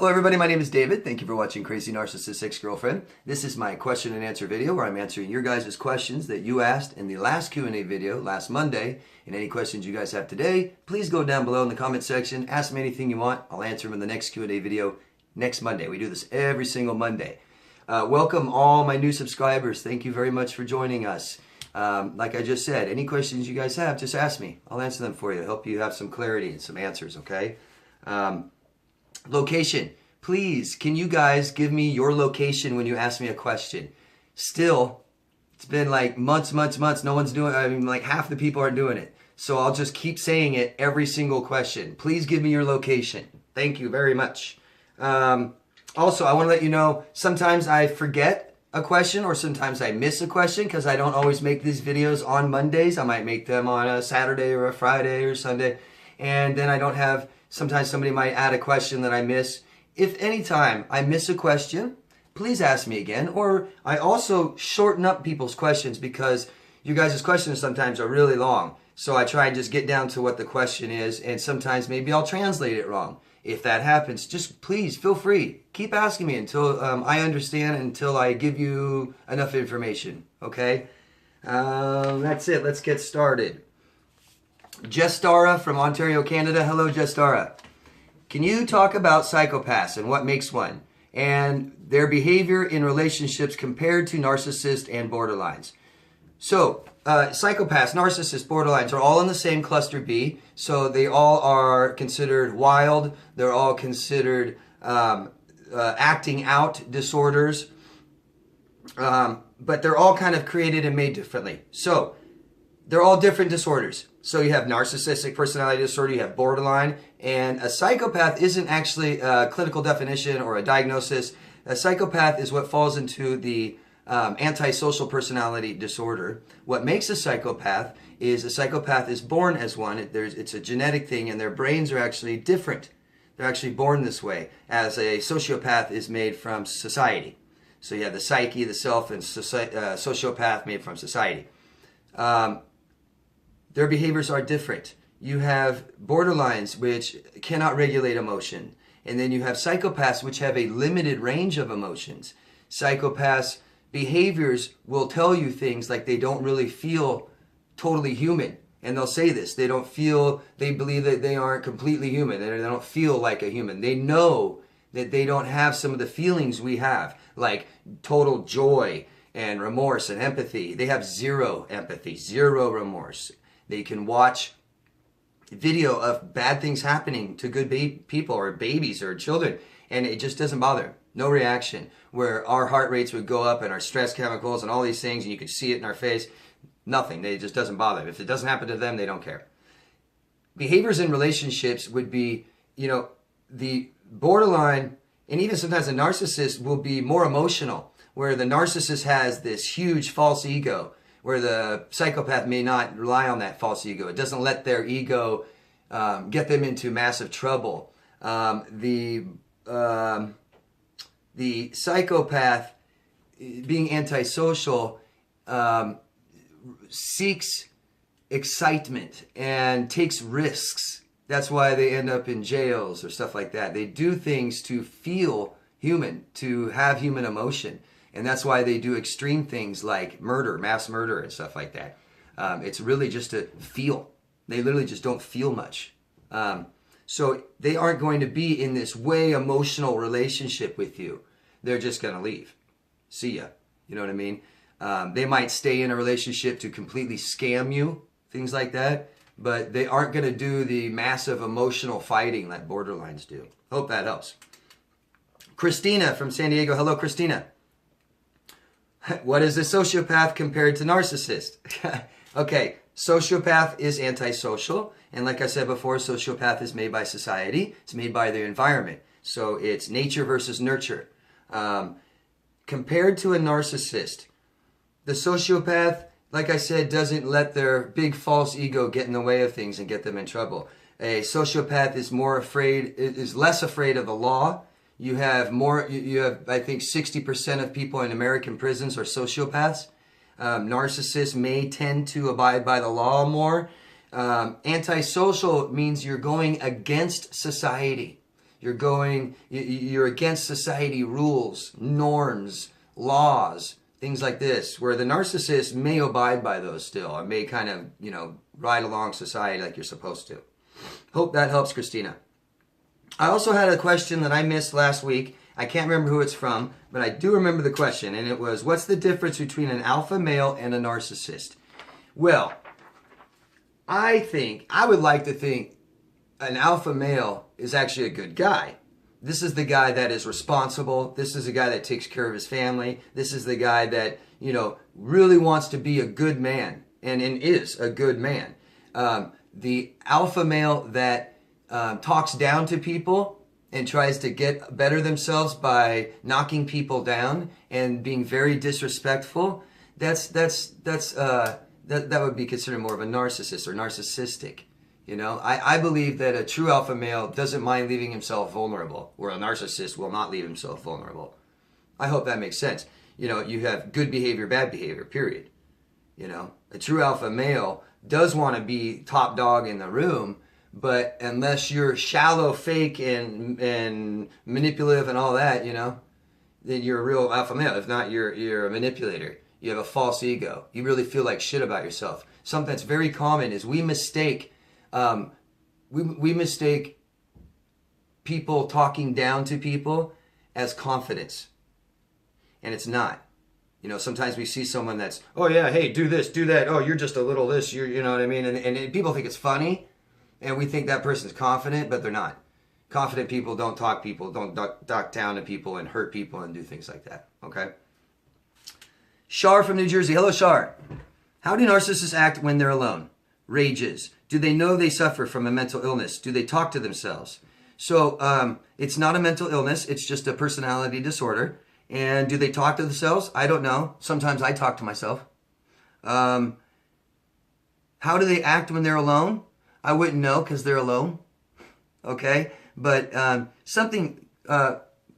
Hello everybody, my name is David. Thank you for watching Crazy Narcissist Ex-Girlfriend. This is my question and answer video where I'm answering your guys' questions that you asked in the last Q&A video last Monday. And any questions you guys have today, please go down below in the comment section. Ask me anything you want. I'll answer them in the next Q&A video next Monday. We do this every single Monday. Welcome all my new subscribers. Thank you very much for joining us. Like I just said, any questions you guys have, just ask me. I'll answer them for you. Help you have some clarity and some answers, okay? Location. Please, can you guys give me your location when you ask me a question? Still, it's been like months. No one's doing it. I mean, like half the people aren't doing it. So I'll just keep saying it every single question. Please give me your location. Thank you very much. Also, I want to let you know, sometimes I forget a question or sometimes I miss a question because I don't always make these videos on Mondays. I might make them on a Saturday or a Friday or Sunday. And then I don't have... Sometimes somebody might add a question that I miss. If anytime I miss a question, please ask me again. Or I also shorten up people's questions because you guys' questions sometimes are really long. So I try and just get down to what the question is, and sometimes maybe I'll translate it wrong. If that happens, just please feel free. Keep asking me until I understand, until I give you enough information. Okay? That's it. Let's get started. Jestara from Ontario, Canada. Hello, Jestara. Can you talk about psychopaths and what makes one and their behavior in relationships compared to narcissists and borderlines? So, psychopaths, narcissists, borderlines are all in the same cluster B. So they all are considered wild. They're all considered acting out disorders. But they're all kind of created and made differently. So they're all different disorders. So you have narcissistic personality disorder, you have borderline, and a psychopath isn't actually a clinical definition or a diagnosis. A psychopath is what falls into the antisocial personality disorder. What makes a psychopath is born as one. It's a genetic thing, and their brains are actually different. They're actually born this way, as a sociopath is made from society. So you have the psyche, the self, and sociopath made from society. Their behaviors are different. You have borderlines, which cannot regulate emotion. And then you have psychopaths, which have a limited range of emotions. Psychopaths' behaviors will tell you things like they don't really feel totally human. And they'll say this. They believe that they aren't completely human. They don't feel like a human. They know that they don't have some of the feelings we have, like total joy and remorse and empathy. They have zero empathy, zero remorse. They can watch video of bad things happening to good people or babies or children, and it just doesn't bother. No reaction. Where our heart rates would go up and our stress chemicals and all these things, and you could see it in our face. Nothing. It just doesn't bother. If it doesn't happen to them, they don't care. Behaviors in relationships would be, the borderline, and even sometimes a narcissist will be more emotional, where the narcissist has this huge false ego, where the psychopath may not rely on that false ego. It doesn't let their ego get them into massive trouble. The psychopath, being antisocial, seeks excitement and takes risks. That's why they end up in jails or stuff like that. They do things to feel human, to have human emotion. And that's why they do extreme things like murder, mass murder and stuff like that. It's really just to feel. They literally just don't feel much. So they aren't going to be in this way emotional relationship with you. They're just going to leave. See ya. You know what I mean? They might stay in a relationship to completely scam you, things like that. But they aren't going to do the massive emotional fighting that borderlines do. Hope that helps. Christina from San Diego. Hello, Christina. What is a sociopath compared to narcissist? Okay, sociopath is antisocial. And like I said before, sociopath is made by society. It's made by the environment. So it's nature versus nurture. Compared to a narcissist, the sociopath, like I said, doesn't let their big false ego get in the way of things and get them in trouble. A sociopath is less afraid of the law. You have, I think, 60% of people in American prisons are sociopaths. Narcissists may tend to abide by the law more. Antisocial means you're going against society. You're against society rules, norms, laws, things like this, where the narcissist may abide by those still, or may kind of, ride along society like you're supposed to. Hope that helps, Christina. I also had a question that I missed last week. I can't remember who it's from, but I do remember the question, and it was, what's the difference between an alpha male and a narcissist? Well, I would like to think an alpha male is actually a good guy. This is the guy that is responsible. This is the guy that takes care of his family. This is the guy that, really wants to be a good man and is a good man. The alpha male that talks down to people and tries to get better themselves by knocking people down and being very disrespectful, that would be considered more of a narcissist or narcissistic. I believe that a true alpha male doesn't mind leaving himself vulnerable, where a narcissist will not leave himself vulnerable. I hope that makes sense. You have good behavior, bad behavior, period. A true alpha male does want to be top dog in the room, but unless you're shallow, fake, and manipulative and all that, then you're a real alpha male. If not, you're a manipulator. You have a false ego. You really feel like shit about yourself. Something that's very common is we mistake people talking down to people as confidence. And it's not. Sometimes we see someone that's, oh yeah, hey, do this, do that. Oh, you're just a little this, you know what I mean? And people think it's funny, and we think that person's confident, but they're not. Confident people don't talk down to people and hurt people and do things like that, okay? Shar from New Jersey. Hello, Shar. How do narcissists act when they're alone? Rages. Do they know they suffer from a mental illness? Do they talk to themselves? So it's not a mental illness. It's just a personality disorder. And do they talk to themselves? I don't know. Sometimes I talk to myself. How do they act when they're alone? I wouldn't know because they're alone. Okay? But something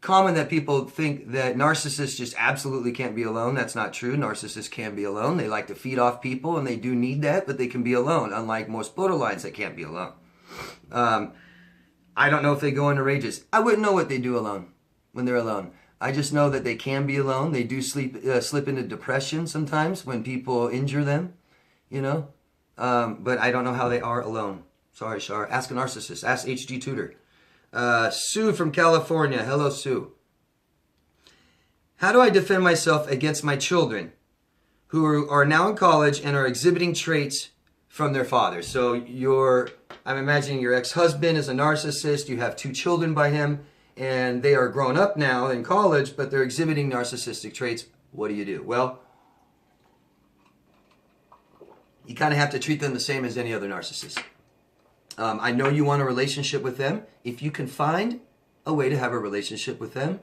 common that people think that narcissists just absolutely can't be alone. That's not true. Narcissists can be alone. They like to feed off people, and they do need that, but they can be alone, unlike most borderlines that can't be alone. I don't know if they go into rages. I wouldn't know what they do alone when they're alone. I just know that they can be alone. They do slip into depression sometimes when people injure them, but I don't know how they are alone. Sorry, Shar. Ask a narcissist. Ask HG Tutor. Sue from California. Hello, Sue. How do I defend myself against my children who are now in college and are exhibiting traits from their father? So I'm imagining your ex-husband is a narcissist. You have 2 children by him, and they are grown up now in college, but they're exhibiting narcissistic traits. What do? Well, you kind of have to treat them the same as any other narcissist. I know you want a relationship with them. If you can find a way to have a relationship with them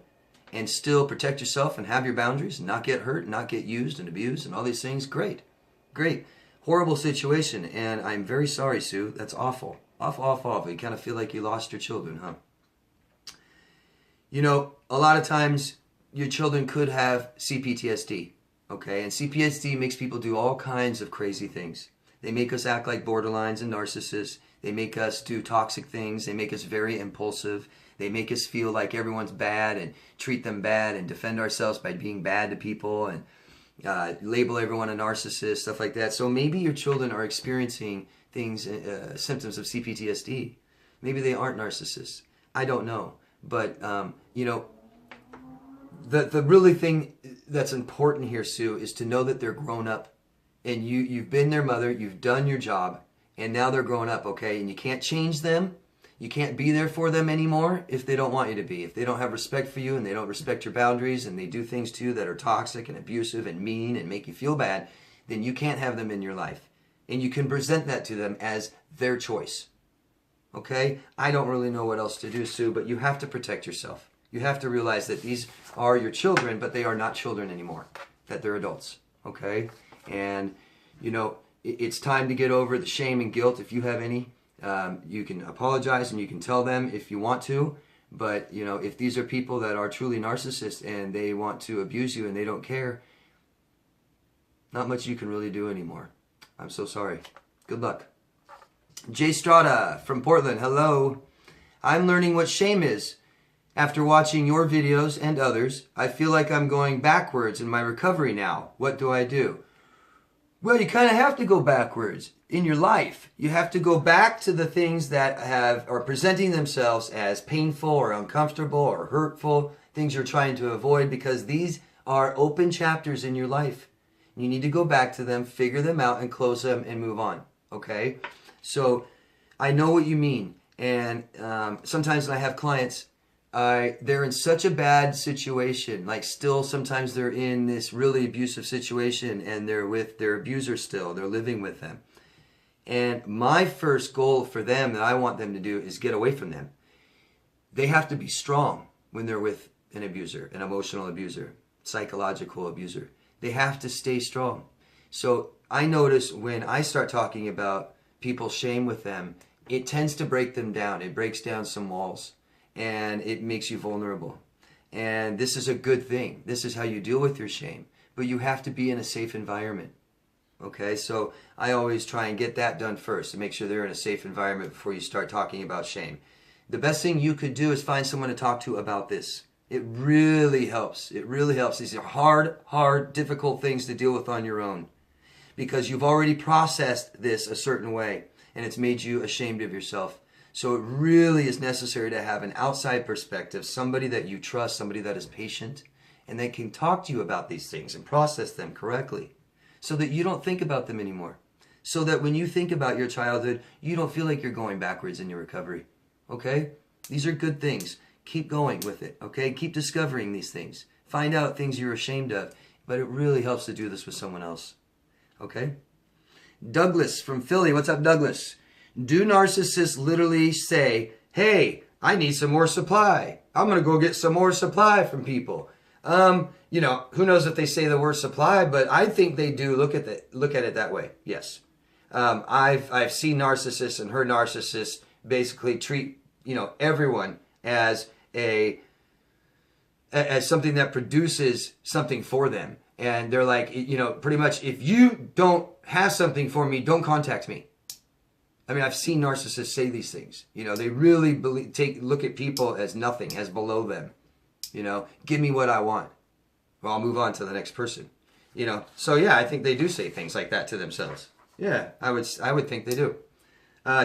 and still protect yourself and have your boundaries and not get hurt, not get used and abused and all these things, great. Great. Horrible situation, and I'm very sorry, Sue. That's awful. Awful. You kind of feel like you lost your children, huh? A lot of times your children could have CPTSD, okay? And CPTSD makes people do all kinds of crazy things. They make us act like borderlines and narcissists. They make us do toxic things. They make us very impulsive. They make us feel like everyone's bad and treat them bad and defend ourselves by being bad to people and label everyone a narcissist, stuff like that. So maybe your children are experiencing things, symptoms of CPTSD. Maybe they aren't narcissists. I don't know. But, the really thing that's important here, Sue, is to know that they're grown up. And you've been their mother, you've done your job, and now they're grown up, okay? And you can't change them. You can't be there for them anymore if they don't want you to be. If they don't have respect for you and they don't respect your boundaries and they do things to you that are toxic and abusive and mean and make you feel bad, then you can't have them in your life. And you can present that to them as their choice. Okay? I don't really know what else to do, Sue, but you have to protect yourself. You have to realize that these are your children, but they are not children anymore. That they're adults. Okay? And, it's time to get over the shame and guilt if you have any. You can apologize and you can tell them if you want to. But, if these are people that are truly narcissists and they want to abuse you and they don't care, not much you can really do anymore. I'm so sorry. Good luck. Jay Strada from Portland. Hello. I'm learning what shame is. After watching your videos and others, I feel like I'm going backwards in my recovery now. What do I do? Well, you kind of have to go backwards in your life. You have to go back to the things that are presenting themselves as painful or uncomfortable or hurtful, things you're trying to avoid, because these are open chapters in your life. You need to go back to them, figure them out, and close them and move on. Okay? So I know what you mean. And sometimes when I have clients, they're in such a bad situation, like still sometimes they're in this really abusive situation and they're with their abuser still, they're living with them. And my first goal for them that I want them to do is get away from them. They have to be strong when they're with an abuser, an emotional abuser, psychological abuser. They have to stay strong. So I notice when I start talking about people's shame with them, it tends to break them down. It breaks down some walls. And it makes you vulnerable. And this is a good thing. This is how you deal with your shame. But you have to be in a safe environment. Okay, so I always try and get that done first to make sure they're in a safe environment before you start talking about shame. The best thing you could do is find someone to talk to about this. It really helps. It really helps. These are hard, difficult things to deal with on your own. Because you've already processed this a certain way. And it's made you ashamed of yourself. So it really is necessary to have an outside perspective, somebody that you trust, somebody that is patient, and that can talk to you about these things and process them correctly so that you don't think about them anymore. So that when you think about your childhood, you don't feel like you're going backwards in your recovery. Okay? These are good things. Keep going with it. Okay? Keep discovering these things. Find out things you're ashamed of. But it really helps to do this with someone else. Okay? Douglas from Philly. What's up, Douglas? Do narcissists literally say, hey, I need some more supply. I'm going to go get some more supply from people. You know, who knows if they say the word supply, but I think they do look at it that way. Yes. I've seen narcissists and heard narcissists basically treat, you know, everyone as something that produces something for them. And they're like, you know, pretty much, if you don't have something for me, don't contact me. I mean, I've seen narcissists say these things. You know, they really look at people as nothing, as below them. You know, give me what I want. Well, I'll move on to the next person. You know, so yeah, I think they do say things like that to themselves. Yeah, I would think they do.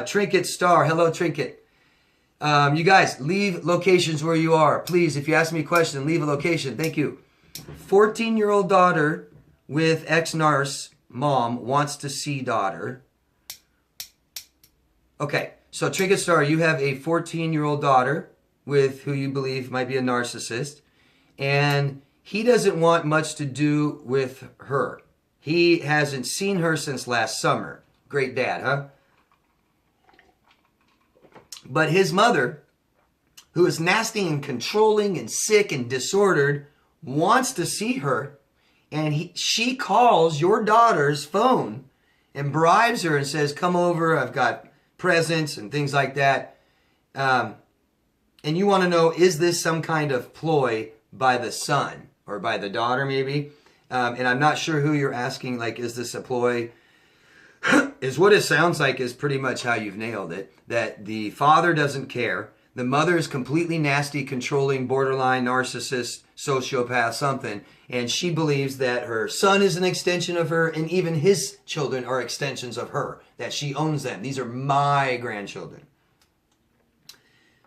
Trinket Star, hello Trinket. You guys, leave locations where you are. Please, if you ask me a question, leave a location. Thank you. 14-year-old daughter with ex-narc mom wants to see daughter. Okay, so Trinket Star, you have a 14-year-old daughter with who you believe might be a narcissist, and he doesn't want much to do with her. He hasn't seen her since last summer. Great dad, huh? But his mother, who is nasty and controlling and sick and disordered, wants to see her, and she calls your daughter's phone and bribes her and says, come over, I've got presents and things like that. And you want to know, is this some kind of ploy by the son or by the daughter maybe? And I'm not sure who you're asking, like, is this a ploy? Is what it sounds like is pretty much how you've nailed it. That the father doesn't care. The mother is completely nasty, controlling, borderline, narcissist, sociopath, something. And she believes that her son is an extension of her, and even his children are extensions of her. That she owns them. These are my grandchildren.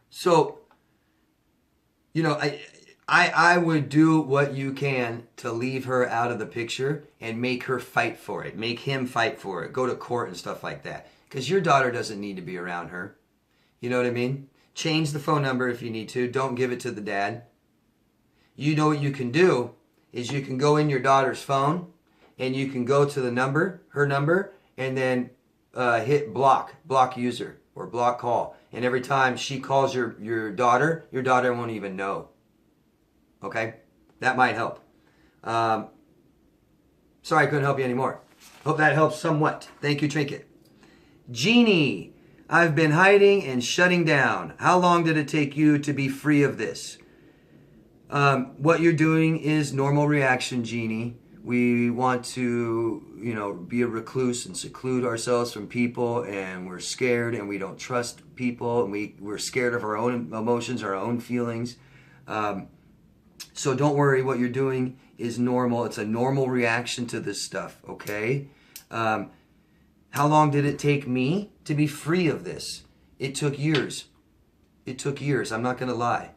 So, you know, I would do what you can to leave her out of the picture and make her fight for it. Make him fight for it. Go to court and stuff like that. Because your daughter doesn't need to be around her. You know what I mean? Change the phone number if you need to. Don't give it to the dad. You know what you can do is you can go in your daughter's phone and you can go to the number, her number, and then hit block user or block call. And every time she calls your daughter won't even know. Okay? That might help. Sorry I couldn't help you anymore. Hope that helps somewhat. Thank you, Trinket. Jeannie, I've been hiding and shutting down. How long did it take you to be free of this? What you're doing is normal reaction, Jeannie. We want to, you know, be a recluse and seclude ourselves from people, and we're scared and we don't trust people, and we're scared of our own emotions, our own feelings. So don't worry, what you're doing is normal. It's a normal reaction to this stuff, okay? How long did it take me to be free of this? It took years. It took years, I'm not going to lie.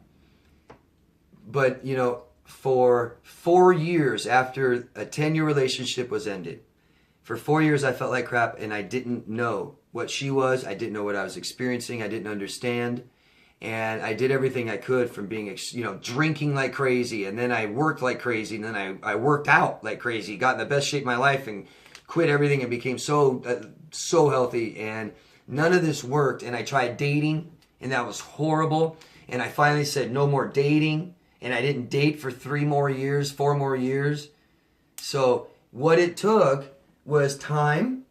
But, you know, for 4 years after a 10-year relationship was ended, for 4 years I felt like crap, and I didn't know what she was. I didn't know what I was experiencing. I didn't understand. And I did everything I could, from being, you know, drinking like crazy, and then I worked like crazy, and then I worked out like crazy, got in the best shape of my life, and quit everything and became so healthy. And none of this worked. And I tried dating, and that was horrible. And I finally said no more dating. And I didn't date for 4 more years. So what it took was time,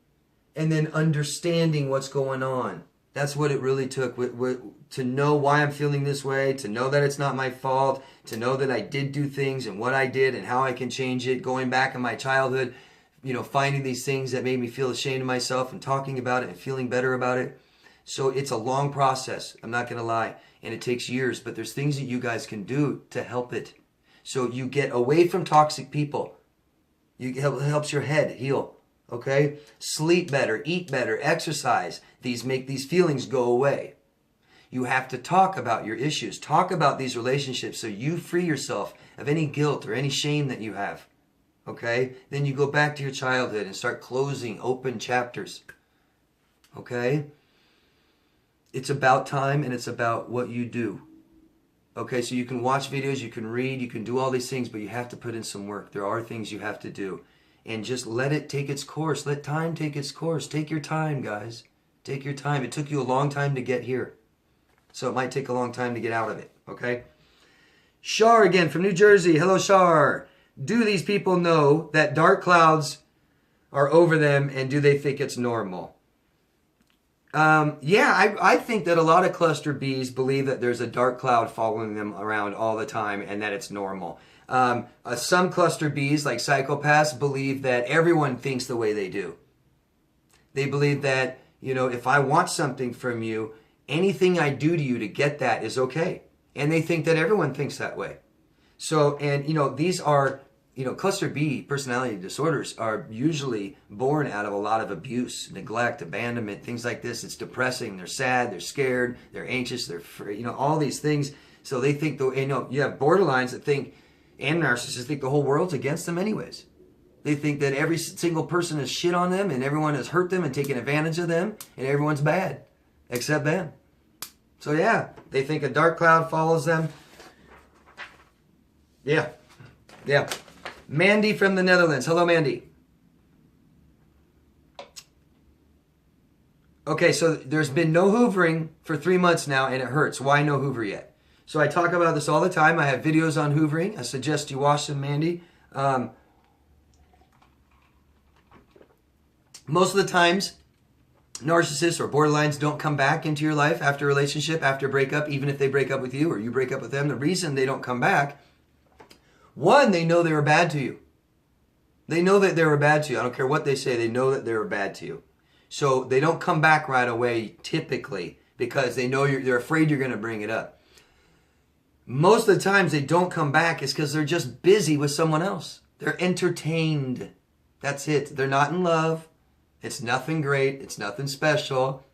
and then understanding what's going on. That's what it really took, to know why I'm feeling this way, to know that it's not my fault, to know that I did do things and what I did and how I can change it, going back in my childhood, you know, finding these things that made me feel ashamed of myself and talking about it and feeling better about it. So it's a long process, I'm not going to lie, and it takes years, but there's things that you guys can do to help it. So you get away from toxic people. It helps your head heal, okay? Sleep better, eat better, exercise. These make these feelings go away. You have to talk about your issues. Talk about these relationships so you free yourself of any guilt or any shame that you have, okay? Then you go back to your childhood and start closing open chapters, okay? It's about time, and it's about what you do. Okay, so you can watch videos, you can read, you can do all these things, but you have to put in some work. There are things you have to do. And just let it take its course. Let time take its course. Take your time, guys. Take your time. It took you a long time to get here. So it might take a long time to get out of it, okay? Shar again from New Jersey. Hello, Shar. Do these people know that dark clouds are over them, and do they think it's normal? Yeah, I think that a lot of cluster Bs believe that there's a dark cloud following them around all the time, and that it's normal. Some cluster Bs, like psychopaths, believe that everyone thinks the way they do. They believe that, you know, if I want something from you, anything I do to you to get that is okay. And they think that everyone thinks that way. So, and, you know, these are, you know, cluster B personality disorders are usually born out of a lot of abuse, neglect, abandonment, things like this. It's depressing. They're sad. They're scared. They're anxious. They're, you know, all these things. So they think, you know, you have borderlines that think, and narcissists think the whole world's against them anyways. They think that every single person has shit on them, and everyone has hurt them and taken advantage of them, and everyone's bad except them. So yeah, they think a dark cloud follows them. Yeah. Yeah. Mandy from the Netherlands. Hello, Mandy. Okay, so there's been no hoovering for 3 months now, and it hurts. Why no hoover yet? So I talk about this all the time. I have videos on hoovering. I suggest you watch them, Mandy. Most of the times, narcissists or borderlines don't come back into your life after a relationship, after a breakup, even if they break up with you or you break up with them. The reason they don't come back, one, they know they were bad to you. They know that they were bad to you. I don't care what they say. They know that they were bad to you. So they don't come back right away, typically, because they know they're afraid you're going to bring it up. Most of the times they don't come back is because they're just busy with someone else. They're entertained. That's it. They're not in love. It's nothing great. It's nothing special.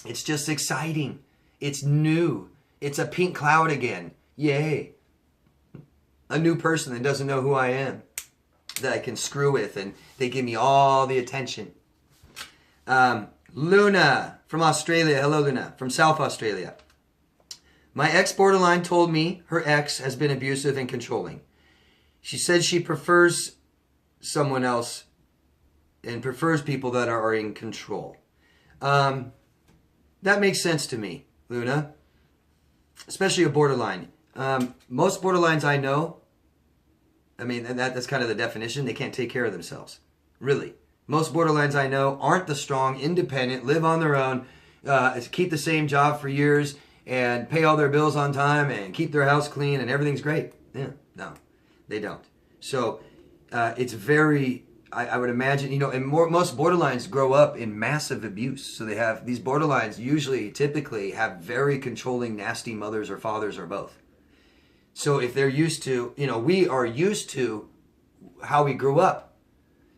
It's just exciting. It's new. It's a pink cloud again. Yay. A new person that doesn't know who I am, that I can screw with, and they give me all the attention. Luna from Australia. Hello, Luna. From South Australia. My ex-borderline told me her ex has been abusive and controlling. She said she prefers someone else and prefers people that are in control. That makes sense to me, Luna. Especially a borderline. Most borderlines I know, I mean, and that's kind of the definition, they can't take care of themselves. Really. Most borderlines I know aren't the strong, independent, live on their own, keep the same job for years, and pay all their bills on time, and keep their house clean, and everything's great. Yeah, no, they don't. So it's very, I would imagine, you know, and most borderlines grow up in massive abuse. So they have, these borderlines usually, typically have very controlling, nasty mothers or fathers or both. So if they're used to, you know, we are used to how we grew up.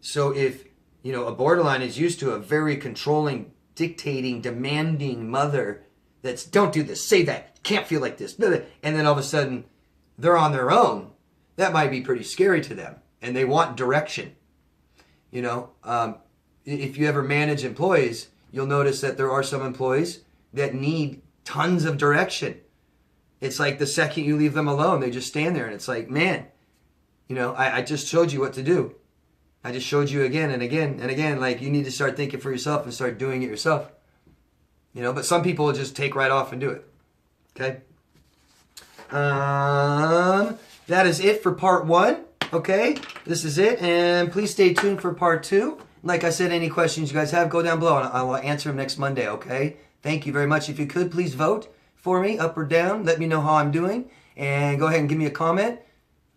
So if, you know, a borderline is used to a very controlling, dictating, demanding mother that's, don't do this, say that, can't feel like this, and then all of a sudden they're on their own, that might be pretty scary to them. And they want direction. You know, if you ever manage employees, you'll notice that there are some employees that need tons of direction. It's like the second you leave them alone, they just stand there and it's like, man, you know, I just showed you what to do. I just showed you again and again and again, like you need to start thinking for yourself and start doing it yourself. You know, but some people will just take right off and do it. Okay. That is it for part 1. Okay, this is it, and please stay tuned for part 2. Like I said, any questions you guys have, go down below, and I will answer them next Monday, okay? Thank you very much. If you could, please vote for me, up or down. Let me know how I'm doing, and go ahead and give me a comment,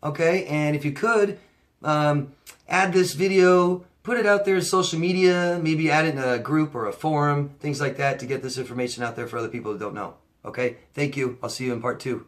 okay? And if you could, add this video, put it out there in social media, maybe add it in a group or a forum, things like that, to get this information out there for other people that don't know, okay? Thank you. I'll see you in part 2.